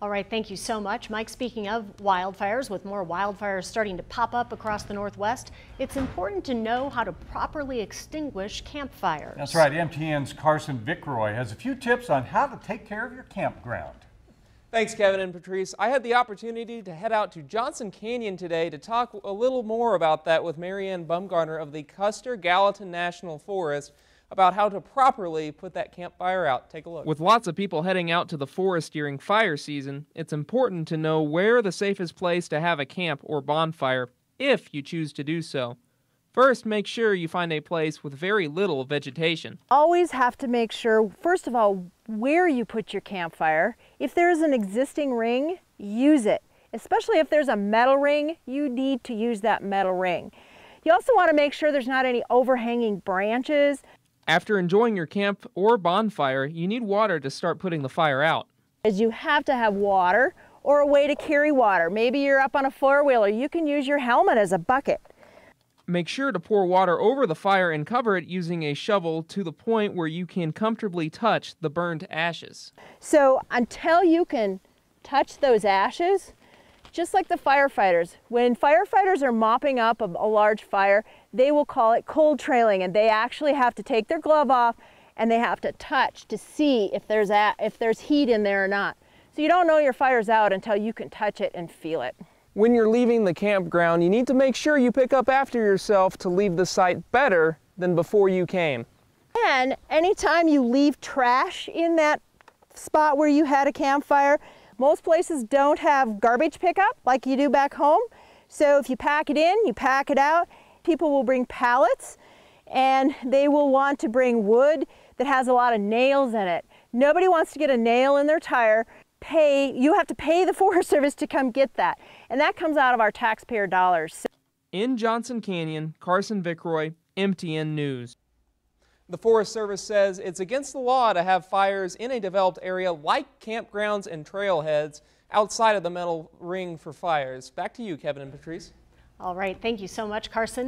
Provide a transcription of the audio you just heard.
All right, thank you so much, Mike. Speaking of wildfires, with more wildfires starting to pop up across the Northwest, it's important to know how to properly extinguish campfires. That's right. MTN's Carson Vickroy has a few tips on how to take care of your campground. Thanks, Kevin and Patrice. I had the opportunity to head out to Johnson Canyon today to talk a little more about that with Marianne Bumgarner of the Custer-Gallatin National Forest about how to properly put that campfire out. Take a look. With lots of people heading out to the forest during fire season, it's important to know where the safest place to have a camp or bonfire, if you choose to do so. First, make sure you find a place with very little vegetation. Always have to make sure, first of all, where you put your campfire. If there's an existing ring, use it. Especially if there's a metal ring, you need to use that metal ring. You also want to make sure there's not any overhanging branches. After enjoying your camp or bonfire, you need water to start putting the fire out. As you have to have water or a way to carry water. Maybe you're up on a four-wheeler, you can use your helmet as a bucket. Make sure to pour water over the fire and cover it using a shovel to the point where you can comfortably touch the burned ashes. So until you can touch those ashes, just like the firefighters, when firefighters are mopping up a large fire, they will call it cold trailing, and they actually have to take their glove off and they have to touch to see if there's heat in there or not. So you don't know your fire's out until you can touch it and feel it. When you're leaving the campground, you need to make sure you pick up after yourself to leave the site better than before you came. And anytime you leave trash in that spot where you had a campfire, most places don't have garbage pickup like you do back home. So if you pack it in, you pack it out. People will bring pallets and they will want to bring wood that has a lot of nails in it. Nobody wants to get a nail in their tire. You have to pay the Forest Service to come get that. And that comes out of our taxpayer dollars. In Johnson Canyon, Carson Vickroy, MTN News. The Forest Service says it's against the law to have fires in a developed area like campgrounds and trailheads outside of the metal ring for fires. Back to you, Kevin and Patrice. All right, thank you so much, Carson.